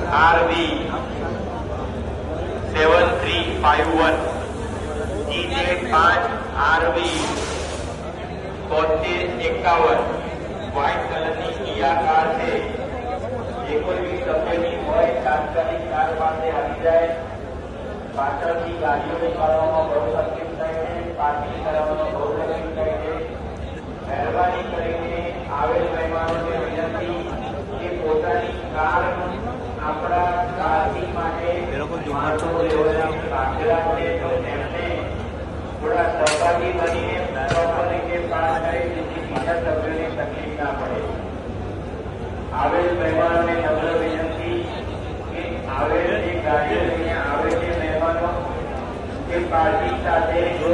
RV 7351 GJ5 RV 7351 white colour की किया car है। ये कोई भी सफेदी હોય તાત્કાલિક કાર પાસે આવી જાય। પાછળથી ગાડીઓને કરવામાં બહુ તકલીફ થાય છે, પાર્કિંગ કરવામાં બહુ તકલીફ થાય છે। મહેરબાની કરીને આવેલ મહેમાનોને વિનંતી કે પોતાની કાર આપણા પાર્કિંગ માટે માણસો લેવલે રાખેલા છે તો તેમને થોડા સહભાગી બનીને પ્રોપર રીતે પાસ કરે જેથી બીજા સભ્યોને તકલીફ ના પડે। આવેલ મહેમાનોને નમ્ર વિનંતી કે આવેલ જે ગાડીઓ લઈને આવે છે મહેમાનો તે પાર્કિંગ સાથે જો